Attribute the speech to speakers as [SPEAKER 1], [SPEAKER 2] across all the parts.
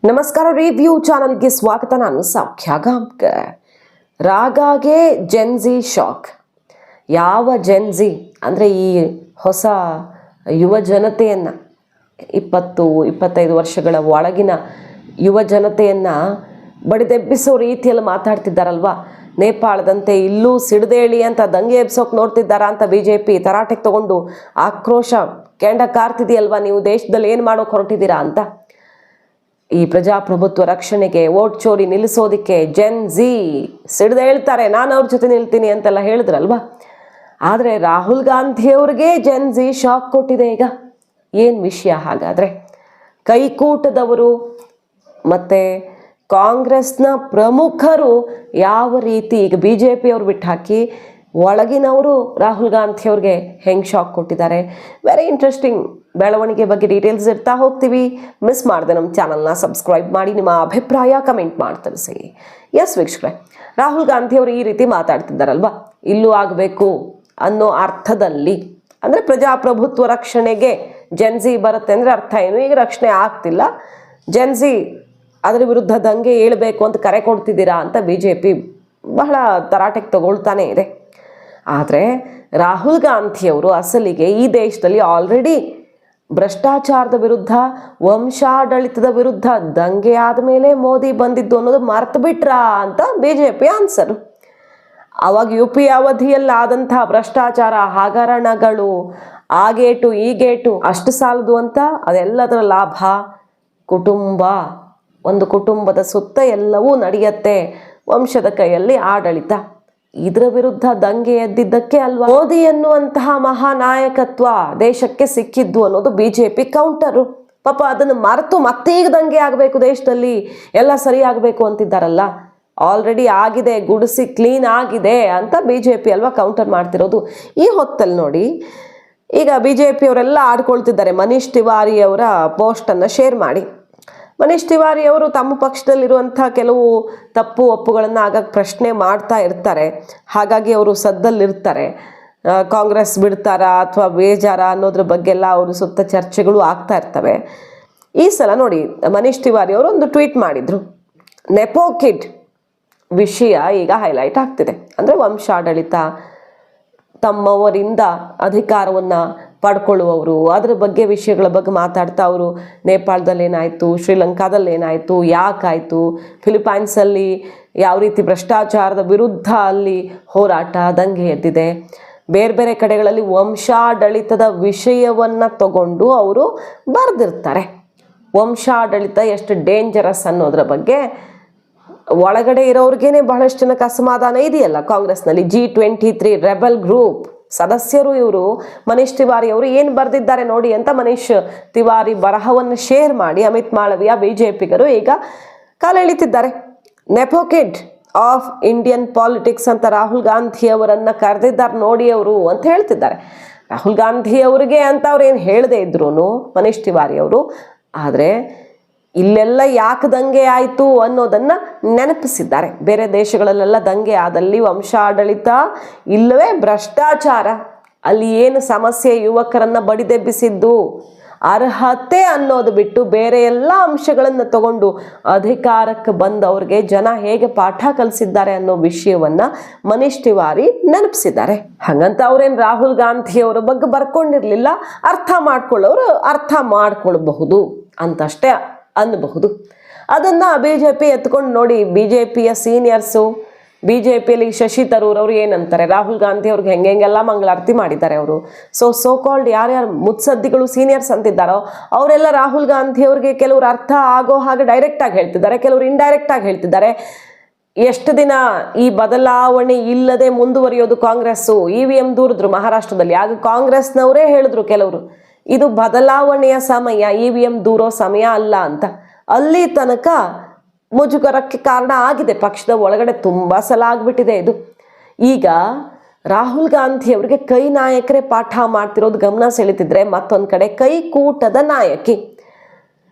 [SPEAKER 1] ನಮಸ್ಕಾರ, ರಿವ್ಯೂ ಚಾನಲ್ಗೆ ಸ್ವಾಗತ. ನಾನು ಸೌಖ್ಯ ಗಾಂವ್ಕರ್. ರಾಗಾಗೆ ಜೆನ್ಜಿ ಶಾಕ್. ಯಾವ ಜೆನ್ಜಿ ಅಂದರೆ ಈ ಹೊಸ ಯುವ ಜನತೆಯನ್ನು, 20-25 ವರ್ಷಗಳ ಒಳಗಿನ ಯುವ ಜನತೆಯನ್ನು ಬಡಿದೆಬ್ಬಿಸೋ ರೀತಿಯಲ್ಲಿ ಮಾತಾಡ್ತಿದ್ದಾರಲ್ವ. ನೇಪಾಳದಂತೆ ಇಲ್ಲೂ ಸಿಡಿದೇಳಿ ಅಂತ ದಂಗೆ ಎಬ್ಸೋಕೆ ನೋಡ್ತಿದ್ದಾರಾ ಅಂತ BJP ತರಾಟೆಗೆ ತಗೊಂಡು ಆಕ್ರೋಶ ಕೆಂಡ ಕಾರ್ತಿದೆಯಲ್ವ. ನೀವು ದೇಶದಲ್ಲಿ ಏನು ಮಾಡೋಕೆ ಹೊರಟಿದ್ದೀರಾ ಅಂತ. ಈ ಪ್ರಜಾಪ್ರಭುತ್ವ ರಕ್ಷಣೆಗೆ, ವೋಟ್ ಚೋರಿ ನಿಲ್ಲಿಸೋದಕ್ಕೆ ಜೆನ್ಜಿ ಸಿಡ್ದು ಹೇಳ್ತಾರೆ, ನಾನು ಅವ್ರ ಜೊತೆ ನಿಲ್ತೀನಿ ಅಂತೆಲ್ಲ ಹೇಳಿದ್ರಲ್ವ. ಆದರೆ ರಾಹುಲ್ ಗಾಂಧಿಯವ್ರಿಗೆ ಜೆನ್ಜಿ ಶಾಕ್ ಕೊಟ್ಟಿದೆ. ಈಗ ಏನು ವಿಷಯ ಹಾಗಾದರೆ? ಕೈಕೂಟದವರು ಮತ್ತು ಕಾಂಗ್ರೆಸ್ನ ಪ್ರಮುಖರು ಯಾವ ರೀತಿ ಈಗ BJP ಅವ್ರು ಬಿಟ್ಟು ಹಾಕಿ ಒಳಗಿನವರು ರಾಹುಲ್ ಗಾಂಧಿಯವ್ರಿಗೆ ಹೆಂಗೆ ಶಾಕ್ ಕೊಟ್ಟಿದ್ದಾರೆ. ವೆರಿ ಇಂಟ್ರೆಸ್ಟಿಂಗ್ ಬೆಳವಣಿಗೆ ಬಗ್ಗೆ ಡೀಟೇಲ್ಸ್ ಇರ್ತಾ ಹೋಗ್ತೀವಿ. ಮಿಸ್ ಮಾಡಿದೆ ನಮ್ಮ ಚಾನಲ್ನ ಸಬ್ಸ್ಕ್ರೈಬ್ ಮಾಡಿ, ನಿಮ್ಮ ಅಭಿಪ್ರಾಯ ಕಮೆಂಟ್ ಮಾಡಿ ತಿಳಿಸಿ. ಎಸ್ ವೀಕ್ಷಕರೇ, ರಾಹುಲ್ ಗಾಂಧಿಯವರು ಈ ರೀತಿ ಮಾತಾಡ್ತಿದ್ದಾರಲ್ವ, ಇಲ್ಲೂ ಆಗಬೇಕು ಅನ್ನೋ ಅರ್ಥದಲ್ಲಿ. ಅಂದರೆ ಪ್ರಜಾಪ್ರಭುತ್ವ ರಕ್ಷಣೆಗೆ ಜೆನ್ಜಿ ಬರುತ್ತೆ ಅಂದರೆ ಅರ್ಥ ಏನು? ಈಗ ರಕ್ಷಣೆ ಆಗ್ತಿಲ್ಲ, ಜೆನ್ಜಿ ಅದರ ವಿರುದ್ಧ ದಂಗೆ ಏಳಬೇಕು ಅಂತ ಕರೆ ಕೊಡ್ತಿದ್ದೀರಾ ಅಂತ BJP ಬಹಳ ತರಾಟೆಗೆ ತಗೊಳ್ತಾನೆ ಇದೆ. ಆದರೆ ರಾಹುಲ್ ಗಾಂಧಿಯವರು ಅಸಲಿಗೆ ಈ ದೇಶದಲ್ಲಿ ಆಲ್ರೆಡಿ ಭ್ರಷ್ಟಾಚಾರದ ವಿರುದ್ಧ, ವಂಶಾಡಳಿತದ ವಿರುದ್ಧ ದಂಗೆ ಆದಮೇಲೆ ಮೋದಿ ಬಂದಿದ್ದು ಅನ್ನೋದು ಮರ್ತು ಬಿಟ್ರಾ ಅಂತ BJP ಆನ್ಸರು. ಆವಾಗ UP ಅವಧಿಯಲ್ಲಿ ಆದಂಥ ಭ್ರಷ್ಟಾಚಾರ, ಹಗರಣಗಳು, ಆ ಗೇಟು ಈ ಗೇಟು ಅಷ್ಟು ಸಾಲದು ಅಂತ ಅದೆಲ್ಲದರ ಲಾಭ ಒಂದು ಕುಟುಂಬದ ಸುತ್ತ ಎಲ್ಲವೂ ನಡೆಯುತ್ತೆ, ವಂಶದ ಕೈಯಲ್ಲಿ ಆಡಳಿತ. ಇದರ ವಿರುದ್ಧ ದಂಗೆ ಎದ್ದಿದ್ದಕ್ಕೆ ಅಲ್ವಾ ಮೋದಿ ಎನ್ನುವಂತಹ ಮಹಾನಾಯಕತ್ವ ದೇಶಕ್ಕೆ ಸಿಕ್ಕಿದ್ದು ಅನ್ನೋದು BJP ಕೌಂಟರು. ಪಾಪ ಅದನ್ನು ಮರೆತು ಮತ್ತೆ ಈಗ ದಂಗೆ ಆಗಬೇಕು, ದೇಶದಲ್ಲಿ ಎಲ್ಲ ಸರಿ ಆಗಬೇಕು ಅಂತಿದ್ದಾರಲ್ಲ. ಆಲ್ರೆಡಿ ಆಗಿದೆ, ಗುಡಿಸಿ ಕ್ಲೀನ್ ಆಗಿದೆ ಅಂತ BJP ಅಲ್ವಾ ಕೌಂಟರ್ ಮಾಡ್ತಿರೋದು. ಈ ಹೊತ್ತಲ್ಲಿ ನೋಡಿ, ಈಗ BJP ಅವರೆಲ್ಲ ಆಡ್ಕೊಳ್ತಿದ್ದಾರೆ ಮನೀಶ್ ತಿವಾರಿ ಅವರ ಪೋಸ್ಟನ್ನು ಶೇರ್ ಮಾಡಿ. ಮನೀಶ್ ತಿವಾರಿ ಅವರು ತಮ್ಮ ಪಕ್ಷದಲ್ಲಿರುವಂಥ ಕೆಲವು ತಪ್ಪು ಒಪ್ಪುಗಳನ್ನು ಆಗಾಗ ಪ್ರಶ್ನೆ ಮಾಡ್ತಾ ಇರ್ತಾರೆ. ಹಾಗಾಗಿ ಅವರು ಸದ್ದಲ್ಲಿರ್ತಾರೆ. ಕಾಂಗ್ರೆಸ್ ಬಿಡ್ತಾರಾ ಅಥವಾ ಬೇಜಾರ ಅನ್ನೋದ್ರ ಬಗ್ಗೆಲ್ಲ ಅವರು ಸುತ್ತ ಚರ್ಚೆಗಳು ಆಗ್ತಾ ಇರ್ತವೆ. ಈ ಸಲ ನೋಡಿ, ಮನೀಶ್ ತಿವಾರಿ ಅವರು ಒಂದು ಟ್ವೀಟ್ ಮಾಡಿದರು. ನೆಪೋ ಕಿಡ್ ವಿಷಯ ಈಗ ಹೈಲೈಟ್ ಆಗ್ತಿದೆ. ಅಂದರೆ ವಂಶಾಡಳಿತ, ತಮ್ಮವರಿಂದ ಅಧಿಕಾರವನ್ನು ಪಡ್ಕೊಳ್ಳುವವರು, ಅದರ ಬಗ್ಗೆ ವಿಷಯಗಳ ಬಗ್ಗೆ ಮಾತಾಡ್ತಾ ಅವರು ನೇಪಾಳದಲ್ಲಿ ಏನಾಯಿತು, ಶ್ರೀಲಂಕಾದಲ್ಲಿ ಏನಾಯಿತು, ಯಾಕಾಯಿತು, ಫಿಲಿಪೈನ್ಸಲ್ಲಿ ಯಾವ ರೀತಿ ಭ್ರಷ್ಟಾಚಾರದ ವಿರುದ್ಧ ಅಲ್ಲಿ ಹೋರಾಟ, ದಂಗೆ ಎದ್ದಿದೆ, ಬೇರೆ ಬೇರೆ ಕಡೆಗಳಲ್ಲಿ ವಂಶಾಡಳಿತದ ವಿಷಯವನ್ನು ತಗೊಂಡು ಅವರು ಬರೆದಿರ್ತಾರೆ. ವಂಶಾಡಳಿತ ಎಷ್ಟು ಡೇಂಜರಸ್ ಅನ್ನೋದ್ರ ಬಗ್ಗೆ ಒಳಗಡೆ ಇರೋರಿಗೇನೆ ಬಹಳಷ್ಟು ಜನಕ್ಕೆ ಅಸಮಾಧಾನ ಇದೆಯಲ್ಲ. ಕಾಂಗ್ರೆಸ್ನಲ್ಲಿ G23 ರೆಬಲ್ ಗ್ರೂಪ್ ಸದಸ್ಯರು ಇವರು. ಮನೀಶ್ ತಿವಾರಿ ಅವರು ಏನು ಬರೆದಿದ್ದಾರೆ ನೋಡಿ ಅಂತ ಮನೀಶ್ ತಿವಾರಿ ಬರಹವನ್ನು ಶೇರ್ ಮಾಡಿ ಅಮಿತ್ ಮಾಳವಿಯ BJPಗರು ಈಗ ಕಾಲ ಎಳಿತಿದ್ದಾರೆ. ನೆಪೋಕಿಡ್ ಆಫ್ ಇಂಡಿಯನ್ ಪಾಲಿಟಿಕ್ಸ್ ಅಂತ ರಾಹುಲ್ ಗಾಂಧಿ ಅವರನ್ನು ಕರೆದಿದ್ದಾರೆ ನೋಡಿ ಅವರು ಅಂತ ಹೇಳ್ತಿದ್ದಾರೆ. ರಾಹುಲ್ ಗಾಂಧಿ ಅವರಿಗೆ ಅಂತ ಅವ್ರು ಏನು ಹೇಳದೇ ಇದ್ರು ಮನೀಶ್ ತಿವಾರಿ ಅವರು, ಆದರೆ ಇಲ್ಲೆಲ್ಲ ಯಾಕೆ ದಂಗೆ ಆಯಿತು ಅನ್ನೋದನ್ನು ನೆನಪಿಸಿದ್ದಾರೆ. ಬೇರೆ ದೇಶಗಳಲ್ಲೆಲ್ಲ ದಂಗೆ ಆದಲ್ಲಿ ವಂಶಾಡಳಿತ ಇಲ್ಲವೇ ಭ್ರಷ್ಟಾಚಾರ, ಅಲ್ಲಿ ಏನು ಸಮಸ್ಯೆ ಯುವಕರನ್ನು ಬಡಿದೆಬ್ಬಿಸಿದ್ದು, ಅರ್ಹತೆ ಅನ್ನೋದು ಬಿಟ್ಟು ಬೇರೆ ಎಲ್ಲ ಅಂಶಗಳನ್ನು ತಗೊಂಡು ಅಧಿಕಾರಕ್ಕೆ ಬಂದವ್ರಿಗೆ ಜನ ಹೇಗೆ ಪಾಠ ಕಲಿಸಿದ್ದಾರೆ ಅನ್ನೋ ವಿಷಯವನ್ನು ಮನೀಶ್ ತಿವಾರಿ ನೆನಪಿಸಿದ್ದಾರೆ. ಹಾಗಂತ ಅವ್ರೇನು ರಾಹುಲ್ ಗಾಂಧಿಯವರ ಬಗ್ಗೆ ಬರ್ಕೊಂಡಿರಲಿಲ್ಲ, ಅರ್ಥ ಮಾಡ್ಕೊಳ್ಳೋರು ಅರ್ಥ ಮಾಡ್ಕೊಳ್ಬಹುದು ಅಂತಷ್ಟೇ ಅನ್ನಬಹುದು. ಅದನ್ನು BJP ಎತ್ಕೊಂಡು ನೋಡಿ, BJPಯ ಸೀನಿಯರ್ಸು, BJPಯಲ್ಲಿ ಶಶಿ ತರೂರ್ ಅವರು ಏನಂತಾರೆ, ರಾಹುಲ್ ಗಾಂಧಿ ಅವ್ರಿಗೆ ಹೆಂಗೆಲ್ಲ ಮಂಗಳಾರತಿ ಮಾಡಿದ್ದಾರೆ ಅವರು. ಸೋ ಕಾಲ್ಡ್ ಯಾರ್ಯಾರು ಮುತ್ಸದ್ದಿಗಳು ಸೀನಿಯರ್ಸ್ ಅಂತಿದ್ದಾರೋ ಅವರೆಲ್ಲ ರಾಹುಲ್ ಗಾಂಧಿ ಅವ್ರಿಗೆ ಕೆಲವರು ಅರ್ಥ ಆಗೋ ಹಾಗೆ ಡೈರೆಕ್ಟಾಗಿ ಹೇಳ್ತಿದ್ದಾರೆ, ಕೆಲವರು ಇಂಡೈರೆಕ್ಟಾಗಿ ಹೇಳ್ತಿದ್ದಾರೆ. ಎಷ್ಟು ದಿನ ಈ ಬದಲಾವಣೆ ಇಲ್ಲದೆ ಮುಂದುವರಿಯೋದು ಕಾಂಗ್ರೆಸ್ಸು? EVM ದೂರಿದ್ರು ಮಹಾರಾಷ್ಟ್ರದಲ್ಲಿ, ಆಗ ಕಾಂಗ್ರೆಸ್ನವರೇ ಹೇಳಿದ್ರು ಕೆಲವರು, ಇದು ಬದಲಾವಣೆಯ ಸಮಯ, EVM ದೂರೋ ಸಮಯ ಅಲ್ಲ ಅಂತ. ಅಲ್ಲಿ ತನಕ ಮುಜುಗರಕ್ಕೆ ಕಾರಣ ಆಗಿದೆ, ಪಕ್ಷದ ಒಳಗಡೆ ತುಂಬ ಸಲ ಆಗಿಬಿಟ್ಟಿದೆ ಇದು. ಈಗ ರಾಹುಲ್ ಗಾಂಧಿ ಅವರಿಗೆ ಕೈ ನಾಯಕರೇ ಪಾಠ ಮಾಡ್ತಿರೋದು ಗಮನ ಸೆಳೀತಿದ್ರೆ, ಮತ್ತೊಂದು ಕಡೆ ಕೈಕೂಟದ ನಾಯಕಿ,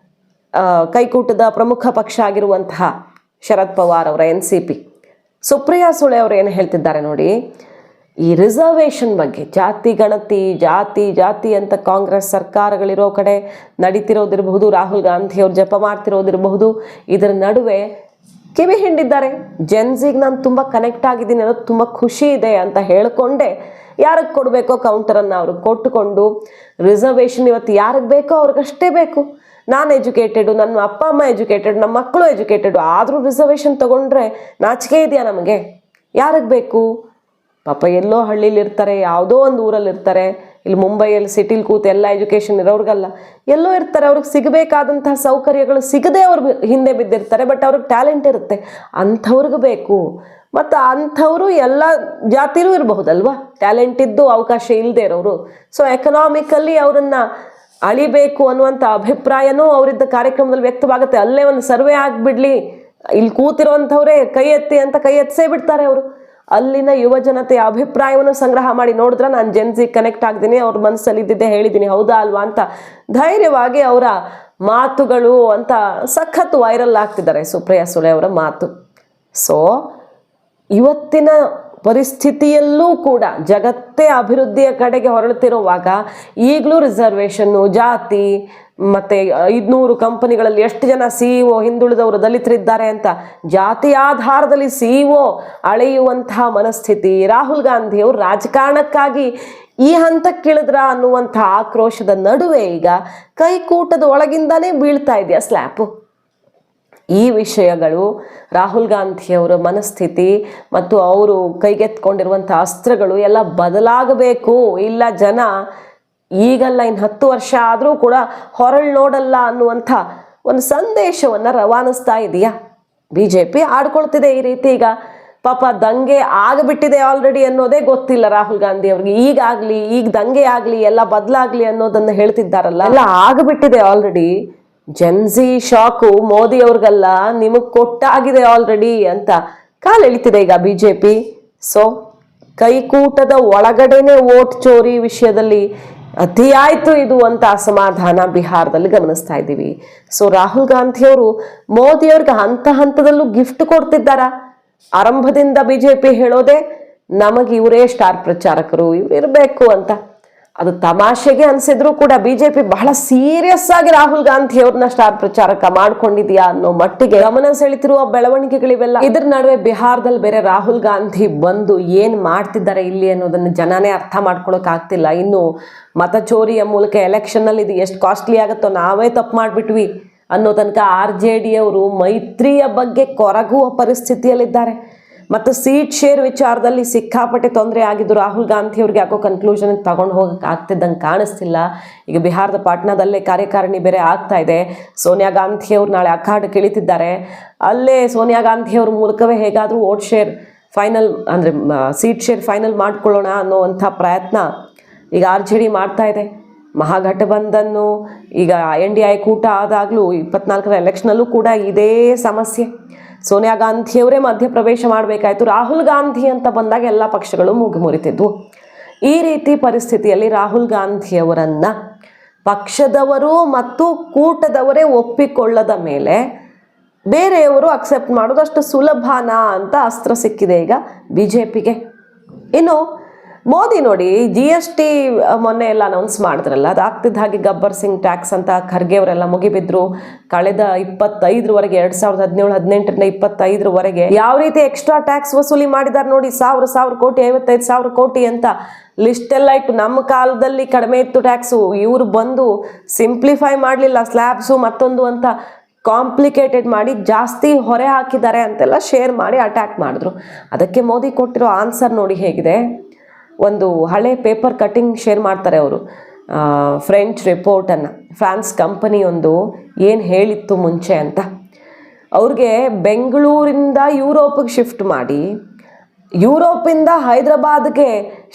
[SPEAKER 1] ಕೈಕೂಟದ ಪ್ರಮುಖ ಪಕ್ಷ ಆಗಿರುವಂತಹ ಶರದ್ ಪವಾರ್ ಅವರ NCP ಸುಪ್ರಿಯಾ ಸುಳೆ ಅವರು ಏನು ಹೇಳ್ತಿದ್ದಾರೆ ನೋಡಿ, ಈ ರಿಸರ್ವೇಷನ್ ಬಗ್ಗೆ, ಜಾತಿ ಗಣತಿ, ಜಾತಿ ಅಂತ ಕಾಂಗ್ರೆಸ್ ಸರ್ಕಾರಗಳಿರೋ ಕಡೆ ನಡೀತಿರೋದಿರಬಹುದು, ರಾಹುಲ್ ಗಾಂಧಿಯವ್ರು ಜಪ ಮಾಡ್ತಿರೋದಿರಬಹುದು, ಇದರ ನಡುವೆ ಕಿವಿ ಹಿಂಡಿದ್ದಾರೆ. ಜೆನ್ಸಿಗೆ ನಾನು ತುಂಬ ಕನೆಕ್ಟ್ ಆಗಿದ್ದೀನಿ ಅನ್ನೋದು ತುಂಬ ಖುಷಿ ಇದೆ ಅಂತ ಹೇಳಿಕೊಂಡೆ ಯಾರಿಗೆ ಕೊಡಬೇಕೋ ಕೌಂಟರನ್ನು ಅವ್ರಿಗೆ ಕೊಟ್ಟುಕೊಂಡು ರಿಸರ್ವೇಷನ್ ಇವತ್ತು ಯಾರಿಗೆ ಬೇಕೋ ಅವ್ರಿಗಷ್ಟೇ ಬೇಕು. ನಾನು ಎಜುಕೇಟೆಡು, ನನ್ನ ಅಪ್ಪ ಅಮ್ಮ ಎಜುಕೇಟೆಡ್, ನಮ್ಮ ಮಕ್ಕಳು ಎಜುಕೇಟೆಡು, ಆದರೂ ರಿಸರ್ವೇಷನ್ ತೊಗೊಂಡ್ರೆ ನಾಚಿಕೆ ಇದೆಯಾ ನಮಗೆ? ಯಾರಿಗೆ ಬೇಕು? ಪಾಪ ಎಲ್ಲೋ ಹಳ್ಳೀಲಿ ಇರ್ತಾರೆ, ಯಾವುದೋ ಒಂದು ಊರಲ್ಲಿ ಇರ್ತಾರೆ, ಇಲ್ಲಿ ಮುಂಬೈಯಲ್ಲಿ ಸಿಟಿಲಿ ಕೂತು ಎಲ್ಲ ಎಜುಕೇಷನ್ ಇರೋರ್ಗಲ್ಲ, ಎಲ್ಲೋ ಇರ್ತಾರೆ, ಅವ್ರಿಗೆ ಸಿಗಬೇಕಾದಂತಹ ಸೌಕರ್ಯಗಳು ಸಿಗದೆ ಅವ್ರಿಗೆ ಹಿಂದೆ ಬಿದ್ದಿರ್ತಾರೆ. ಬಟ್ ಅವ್ರಿಗೆ ಟ್ಯಾಲೆಂಟ್ ಇರುತ್ತೆ, ಅಂಥವ್ರಿಗೆ ಬೇಕು. ಮತ್ತು ಅಂಥವರು ಎಲ್ಲ ಜಾತಿಲೂ ಇರಬಹುದಲ್ವಾ, ಟ್ಯಾಲೆಂಟ್ ಇದ್ದು ಅವಕಾಶ ಇಲ್ಲದೆ ಇರೋರು. ಸೊ ಎಕನಾಮಿಕಲಿ ಅವರನ್ನು ಅಳಿಬೇಕು ಅನ್ನುವಂಥ ಅಭಿಪ್ರಾಯನೂ ಅವರಿದ್ದ ಕಾರ್ಯಕ್ರಮದಲ್ಲಿ ವ್ಯಕ್ತವಾಗುತ್ತೆ. ಅಲ್ಲೇ ಒಂದು ಸರ್ವೆ ಆಗಿಬಿಡ್ಲಿ, ಇಲ್ಲಿ ಕೂತಿರೋವಂಥವ್ರೆ ಕೈ ಎತ್ತಿ ಅಂತ ಕೈ ಎತ್ತಿಸೇ ಬಿಡ್ತಾರೆ ಅವರು. ಅಲ್ಲಿನ ಯುವ ಜನತೆಯ ಅಭಿಪ್ರಾಯವನ್ನು ಸಂಗ್ರಹ ಮಾಡಿ ನೋಡಿದ್ರೆ ನಾನು ಜೆನ್ಸಿ ಕನೆಕ್ಟ್ ಆಗ್ತೀನಿ, ಅವ್ರ ಮನಸ್ಸಲ್ಲಿ ಇದ್ದಿದ್ದೆ ಹೇಳಿದ್ದೀನಿ, ಹೌದಾ ಅಲ್ವಾ ಅಂತ ಧೈರ್ಯವಾಗಿ ಅವರ ಮಾತುಗಳು ಅಂತ ಸಖತ್ ವೈರಲ್ ಆಗ್ತಿದ್ದಾರೆ ಸುಪ್ರಿಯಾ ಸುಳೆ ಅವರ ಮಾತು. ಸೊ ಇವತ್ತಿನ ಪರಿಸ್ಥಿತಿಯಲ್ಲೂ ಕೂಡ ಜಗತ್ತೇ ಅಭಿವೃದ್ಧಿಯ ಕಡೆಗೆ ಹೊರಳುತ್ತಿರುವಾಗ ಈಗಲೂ ರಿಸರ್ವೇಷನ್ನು, ಜಾತಿ, ಮತ್ತು 500 ಕಂಪನಿಗಳಲ್ಲಿ ಎಷ್ಟು ಜನ CEO ಹಿಂದುಳಿದವರು ದಲಿತರಿದ್ದಾರೆ ಅಂತ ಜಾತಿ ಆಧಾರದಲ್ಲಿ CEO ಅಳೆಯುವಂತಹ ಮನಸ್ಥಿತಿ ರಾಹುಲ್ ಗಾಂಧಿಯವರು ರಾಜಕಾರಣಕ್ಕಾಗಿ ಈ ಹಂತಕ್ಕಿಳಿದ್ರ ಅನ್ನುವಂಥ ಆಕ್ರೋಶದ ನಡುವೆ ಈಗ ಕೈಕೂಟದ ಒಳಗಿಂದಾನೇ ಬೀಳ್ತಾ ಇದೆಯಾ ಸ್ಲ್ಯಾಪು. ಈ ವಿಷಯಗಳು ರಾಹುಲ್ ಗಾಂಧಿಯವರ ಮನಸ್ಥಿತಿ ಮತ್ತು ಅವರು ಕೈಗೆತ್ಕೊಂಡಿರುವಂಥ ಅಸ್ತ್ರಗಳು ಎಲ್ಲ ಬದಲಾಗಬೇಕು. ಇಲ್ಲ ಜನ ಈಗಲ್ಲ ಇನ್ನು 10 ವರ್ಷ ಆದರೂ ಕೂಡ ಹೊರಳು ನೋಡಲ್ಲ ಅನ್ನುವಂಥ ಒಂದು ಸಂದೇಶವನ್ನು ರವಾನಿಸ್ತಾ ಇದೆಯಾ BJP? ಆಡ್ಕೊಳ್ತಿದೆ ಈ ರೀತಿ. ಈಗ ಪಾಪ ದಂಗೆ ಆಗಿಬಿಟ್ಟಿದೆ ಆಲ್ರೆಡಿ ಅನ್ನೋದೇ ಗೊತ್ತಿಲ್ಲ ರಾಹುಲ್ ಗಾಂಧಿ ಅವ್ರಿಗೆ. ಈಗ ದಂಗೆ ಆಗಲಿ, ಎಲ್ಲ ಬದಲಾಗಲಿ ಅನ್ನೋದನ್ನು ಹೇಳ್ತಿದ್ದಾರಲ್ಲ, ಎಲ್ಲ ಆಗಿಬಿಟ್ಟಿದೆ ಆಲ್ರೆಡಿ. ಜೆನ್ಸಿ ಶಾಕು ಮೋದಿ ಅವ್ರಿಗಲ್ಲ, ನಿಮಗೆ ಕೊಟ್ಟಾಗಿದೆ ಆಲ್ರೆಡಿ ಅಂತ ಕಾಲು ಎಳಿತಿದೆ ಈಗ BJP. ಸೊ ಕೈಕೂಟದ ಒಳಗಡೆನೆ ವೋಟ್ ಚೋರಿ ವಿಷಯದಲ್ಲಿ ಅತಿಯಾಯ್ತು ಇದು ಅಂತ ಅಸಮಾಧಾನ ಬಿಹಾರದಲ್ಲಿ ಗಮನಿಸ್ತಾ ಇದ್ದೀವಿ. ಸೊ ರಾಹುಲ್ ಗಾಂಧಿಯವರು ಮೋದಿಯವ್ರಿಗೆ ಹಂತದಲ್ಲೂ ಗಿಫ್ಟ್ ಕೊಡ್ತಿದ್ದಾರ. ಆರಂಭದಿಂದ BJP ಹೇಳೋದೆ ನಮಗೆ ಇವರೇ ಸ್ಟಾರ್ ಪ್ರಚಾರಕರು, ಇವ್ರು ಇರಬೇಕು ಅಂತ. ಅದು ತಮಾಷೆಗೆ ಅನ್ಸಿದ್ರು ಕೂಡ BJP ಬಹಳ ಸೀರಿಯಸ್ ಆಗಿ ರಾಹುಲ್ ಗಾಂಧಿ ಅವ್ರನ್ನ ಸ್ಟಾರ್ ಪ್ರಚಾರಕ ಮಾಡ್ಕೊಂಡಿದ್ಯಾ ಅನ್ನೋ ಮಟ್ಟಿಗೆ ಗಮನ ಸೆಳೆತಿರುವ ಬೆಳವಣಿಗೆಗಳಿವೆಲ್ಲ. ಇದ್ರ ನಡುವೆ ಬಿಹಾರದಲ್ಲಿ ಬೇರೆ ರಾಹುಲ್ ಗಾಂಧಿ ಬಂದು ಏನ್ ಮಾಡ್ತಿದ್ದಾರೆ ಇಲ್ಲಿ ಅನ್ನೋದನ್ನ ಜನನೇ ಅರ್ಥ ಮಾಡ್ಕೊಳಕ್ ಆಗ್ತಿಲ್ಲ. ಇನ್ನು ಮತಚೋರಿಯ ಮೂಲಕ ಎಲೆಕ್ಷನ್ ಅಲ್ಲಿ ಇದು ಎಷ್ಟು ಕಾಸ್ಟ್ಲಿ ಆಗುತ್ತೋ ನಾವೇ ತಪ್ಪು ಮಾಡ್ಬಿಟ್ವಿ ಅನ್ನೋ ತನಕ RJD ಅವರು ಮೈತ್ರಿಯ ಬಗ್ಗೆ ಕೊರಗುವ ಪರಿಸ್ಥಿತಿಯಲ್ಲಿದ್ದಾರೆ. ಮತ್ತು ಸೀಟ್ ಶೇರ್ ವಿಚಾರದಲ್ಲಿ ಸಿಕ್ಕಾಪಟ್ಟೆ ತೊಂದರೆ ಆಗಿದ್ದು ರಾಹುಲ್ ಗಾಂಧಿ ಅವ್ರಿಗೆ ಯಾಕೋ ಕನ್ಕ್ಲೂಷನ್ಗೆ ತಗೊಂಡು ಹೋಗಕ್ಕೆ ಆಗ್ತಿದ್ದಂಗೆ ಕಾಣಿಸ್ತಿಲ್ಲ. ಈಗ ಬಿಹಾರದ ಪಾಟ್ನಾದಲ್ಲೇ ಕಾರ್ಯಕಾರಿಣಿ ಬೇರೆ ಆಗ್ತಾ ಇದೆ. ಸೋನಿಯಾ ಗಾಂಧಿ ಅವರು ನಾಳೆ ಅಖಾಡಕ್ಕೆ ಇಳಿತಿದ್ದಾರೆ. ಅಲ್ಲೇ ಸೋನಿಯಾ ಗಾಂಧಿ ಅವ್ರ ಮೂಲಕವೇ ಹೇಗಾದರೂ ವೋಟ್ ಶೇರ್ ಫೈನಲ್ ಅಂದರೆ ಸೀಟ್ ಶೇರ್ ಫೈನಲ್ ಮಾಡ್ಕೊಳ್ಳೋಣ ಅನ್ನೋವಂಥ ಪ್ರಯತ್ನ ಈಗ RJD ಮಾಡ್ತಾ ಇದೆ. ಮಹಾಗಠಬಂಧನ್ನು ಈಗ NDI ಕೂಟ ಆದಾಗಲೂ 24ರ ಎಲೆಕ್ಷನಲ್ಲೂ ಕೂಡ ಇದೇ ಸಮಸ್ಯೆ. ಸೋನಿಯಾ ಗಾಂಧಿಯವರೇ ಮಧ್ಯಪ್ರವೇಶ ಮಾಡಬೇಕಾಯಿತು. ರಾಹುಲ್ ಗಾಂಧಿ ಅಂತ ಬಂದಾಗ ಎಲ್ಲ ಪಕ್ಷಗಳು ಮುರಿತಿದ್ವು. ಈ ರೀತಿ ಪರಿಸ್ಥಿತಿಯಲ್ಲಿ ರಾಹುಲ್ ಗಾಂಧಿಯವರನ್ನು ಪಕ್ಷದವರು ಮತ್ತು ಕೂಟದವರೇ ಒಪ್ಪಿಕೊಳ್ಳದ ಮೇಲೆ ಬೇರೆಯವರು ಅಕ್ಸೆಪ್ಟ್ ಮಾಡೋದು ಅಷ್ಟು ಸುಲಭನಾ ಅಂತ ಅಸ್ತ್ರ ಸಿಕ್ಕಿದೆ ಈಗ BJPಗೆ. ಇನ್ನು ಮೋದಿ ನೋಡಿ GST ಮೊನ್ನೆ ಎಲ್ಲ ಅನೌನ್ಸ್ ಮಾಡಿದ್ರಲ್ಲ, ಅದಾಗ್ತಿದ್ದ ಹಾಗೆ ಗಬ್ಬರ್ ಸಿಂಗ್ ಟ್ಯಾಕ್ಸ್ ಅಂತ ಖರ್ಗೆ ಅವರೆಲ್ಲ ಮುಗಿಬಿದ್ರು. ಕಳೆದ 25ರವರೆಗೆ 2017-18ರಿಂದ 25ರವರೆಗೆ ಯಾವ ರೀತಿ ಎಕ್ಸ್ಟ್ರಾ ಟ್ಯಾಕ್ಸ್ ವಸೂಲಿ ಮಾಡಿದ್ದಾರೆ ನೋಡಿ, 1000 ಕೋಟಿ 55,000 ಕೋಟಿ ಅಂತ ಲಿಸ್ಟ್ ಎಲ್ಲ ಇಟ್ಟು. ನಮ್ಮ ಕಾಲದಲ್ಲಿ ಕಡಿಮೆ ಇತ್ತು ಟ್ಯಾಕ್ಸು, ಇವರು ಬಂದು ಸಿಂಪ್ಲಿಫೈ ಮಾಡಲಿಲ್ಲ, ಸ್ಲ್ಯಾಬ್ಸು ಮತ್ತೊಂದು ಅಂತ ಕಾಂಪ್ಲಿಕೇಟೆಡ್ ಮಾಡಿ ಜಾಸ್ತಿ ಹೊರೆ ಹಾಕಿದ್ದಾರೆ ಅಂತೆಲ್ಲ ಶೇರ್ ಮಾಡಿ ಅಟ್ಯಾಕ್ ಮಾಡಿದ್ರು. ಅದಕ್ಕೆ ಮೋದಿ ಕೊಟ್ಟಿರೋ ಆನ್ಸರ್ ನೋಡಿ ಹೇಗಿದೆ. ಒಂದು ಹಳೆ ಪೇಪರ್ ಕಟ್ಟಿಂಗ್ ಶೇರ್ ಮಾಡ್ತಾರೆ ಅವರು, ಫ್ರೆಂಚ್ ರಿಪೋರ್ಟನ್ನು. ಫ್ರಾನ್ಸ್ ಕಂಪನಿಯೊಂದು ಏನು ಹೇಳಿತ್ತು ಮುಂಚೆ ಅಂತ, ಅವ್ರಿಗೆ ಬೆಂಗಳೂರಿಂದ ಯುರೋಪಿಗೆ ಶಿಫ್ಟ್ ಮಾಡಿ ಯುರೋಪಿಂದ ಹೈದರಾಬಾದ್ಗೆ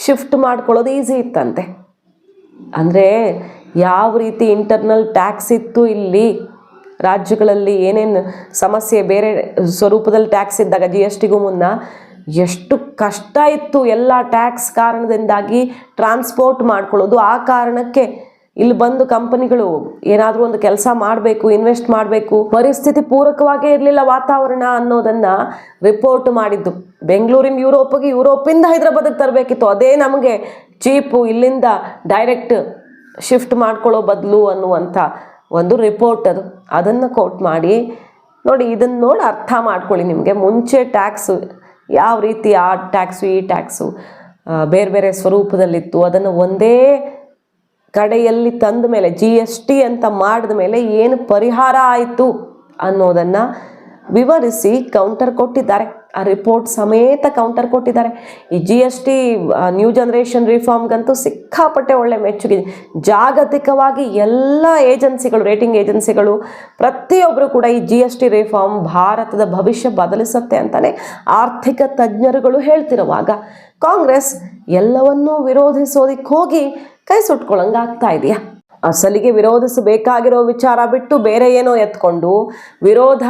[SPEAKER 1] ಶಿಫ್ಟ್ ಮಾಡ್ಕೊಳ್ಳೋದು ಈಸಿ ಇತ್ತಂತೆ. ಅಂದರೆ ಯಾವ ರೀತಿ ಇಂಟರ್ನಲ್ ಟ್ಯಾಕ್ಸ್ ಇತ್ತು ಇಲ್ಲಿ ರಾಜ್ಯಗಳಲ್ಲಿ, ಏನೇನು ಸಮಸ್ಯೆ ಬೇರೆ ಸ್ವರೂಪದಲ್ಲಿ ಟ್ಯಾಕ್ಸ್ ಇದ್ದಾಗ GSTಗೂ ಮುನ್ನ ಎಷ್ಟು ಕಷ್ಟ ಇತ್ತು ಎಲ್ಲ ಟ್ಯಾಕ್ಸ್ ಕಾರಣದಿಂದಾಗಿ ಟ್ರಾನ್ಸ್ಪೋರ್ಟ್ ಮಾಡ್ಕೊಳ್ಳೋದು. ಆ ಕಾರಣಕ್ಕೆ ಇಲ್ಲಿ ಬಂದು ಕಂಪನಿಗಳು ಏನಾದರೂ ಒಂದು ಕೆಲಸ ಮಾಡಬೇಕು, ಇನ್ವೆಸ್ಟ್ ಮಾಡಬೇಕು, ಪರಿಸ್ಥಿತಿ ಪೂರಕವಾಗೇ ಇರಲಿಲ್ಲ ವಾತಾವರಣ ಅನ್ನೋದನ್ನು ರಿಪೋರ್ಟ್ ಮಾಡಿದ್ದು. ಬೆಂಗಳೂರಿನ ಯುರೋಪಿಗೆ, ಯುರೋಪಿಂದ ಹೈದರಾಬಾದಿಗೆ ತರಬೇಕಿತ್ತು, ಅದೇ ನಮಗೆ ಚೀಪು, ಇಲ್ಲಿಂದ ಡೈರೆಕ್ಟ್ ಶಿಫ್ಟ್ ಮಾಡ್ಕೊಳ್ಳೋ ಬದಲು ಅನ್ನುವಂಥ ಒಂದು ರಿಪೋರ್ಟ್ ಅದು. ಅದನ್ನು ಕೋಟ್ ಮಾಡಿ ನೋಡಿ, ಇದನ್ನು ನೋಡಿ ಅರ್ಥ ಮಾಡ್ಕೊಳ್ಳಿ. ನಿಮಗೆ ಮುಂಚೆ ಟ್ಯಾಕ್ಸು ಯಾವ ರೀತಿ, ಆ ಟ್ಯಾಕ್ಸು ಈ ಟ್ಯಾಕ್ಸು ಬೇರೆ ಬೇರೆ ಸ್ವರೂಪದಲ್ಲಿತ್ತು, ಅದನ್ನು ಒಂದೇ ಕಡೆಯಲ್ಲಿ ತಂದ ಮೇಲೆ GST ಅಂತ ಮಾಡಿದ ಮೇಲೆ ಏನು ಪರಿಹಾರ ಆಯಿತು ಅನ್ನೋದನ್ನು ವಿವರಿಸಿ ಕೌಂಟರ್ ಕೊಟ್ಟಿದ್ದಾರೆ. ಆ ರಿಪೋರ್ಟ್ ಸಮೇತ ಕೌಂಟರ್ ಕೊಟ್ಟಿದ್ದಾರೆ. ಈ GST ನ್ಯೂ ಜನರೇಷನ್ ರಿಫಾರ್ಮ್ಗಂತೂ ಸಿಕ್ಕಾಪಟ್ಟೆ ಒಳ್ಳೆ ಮೆಚ್ಚುಗೆ. ಜಾಗತಿಕವಾಗಿ ಎಲ್ಲ ಏಜೆನ್ಸಿಗಳು, ರೇಟಿಂಗ್ ಏಜೆನ್ಸಿಗಳು ಪ್ರತಿಯೊಬ್ಬರು ಕೂಡ ಈ GST ರಿಫಾರ್ಮ್ ಭಾರತದ ಭವಿಷ್ಯ ಬದಲಿಸುತ್ತೆ ಅಂತಲೇ ಆರ್ಥಿಕ ತಜ್ಞರುಗಳು ಹೇಳ್ತಿರುವಾಗ ಕಾಂಗ್ರೆಸ್ ಎಲ್ಲವನ್ನೂ ವಿರೋಧಿಸೋದಕ್ಕೆ ಹೋಗಿ ಕೈ ಸುಟ್ಕೊಳ್ಳಂಗಾಗ್ತಾ ಇದೆಯಾ? ಅಸಲಿಗೆ ವಿರೋಧಿಸಬೇಕಾಗಿರೋ ವಿಚಾರ ಬಿಟ್ಟು ಬೇರೆ ಏನೋ ಎತ್ಕೊಂಡು ವಿರೋಧ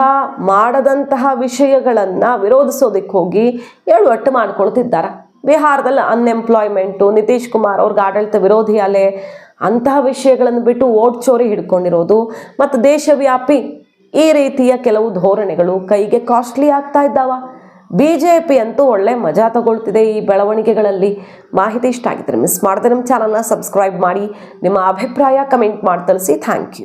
[SPEAKER 1] ಮಾಡದಂತಹ ವಿಷಯಗಳನ್ನು ವಿರೋಧಿಸೋದಕ್ಕೆ ಹೋಗಿ ಎಡವಟ್ಟು ಮಾಡ್ಕೊಳ್ತಿದ್ದಾರೆ. ಬಿಹಾರದಲ್ಲಿ ಅನ್ಎಂಪ್ಲಾಯ್ಮೆಂಟು, ನಿತೀಶ್ ಕುಮಾರ್ ಅವ್ರಿಗೆ ಆಡಳಿತ ವಿರೋಧಿ ಅಲೆ, ಅಂತಹ ವಿಷಯಗಳನ್ನು ಬಿಟ್ಟು ಓಟ್ ಚೋರಿ ಹಿಡ್ಕೊಂಡಿರೋದು ಮತ್ತು ದೇಶವ್ಯಾಪಿ ಈ ರೀತಿಯ ಕೆಲವು ಧೋರಣೆಗಳು ಕೈಗೆ ಕಾಸ್ಟ್ಲಿ ಆಗ್ತಾ ಇದ್ದಾವ. BJP ಅಂತೂ ಒಳ್ಳೆ ಮಜಾ ತಗೊಳ್ತಿದೆ ಈ ಬೆಳವಣಿಗೆಗಳಲ್ಲಿ. ಮಾಹಿತಿ ಇಷ್ಟ ಆಗಿದ್ರೆ ಮಿಸ್ ಮಾಡದೆ ನಮ್ಮ ಚಾನಲ್ನ ಸಬ್ಸ್ಕ್ರೈಬ್ ಮಾಡಿ, ನಿಮ್ಮ ಅಭಿಪ್ರಾಯ ಕಮೆಂಟ್ ಮಾಡಿ ತಿಳಿಸಿ. Thank you.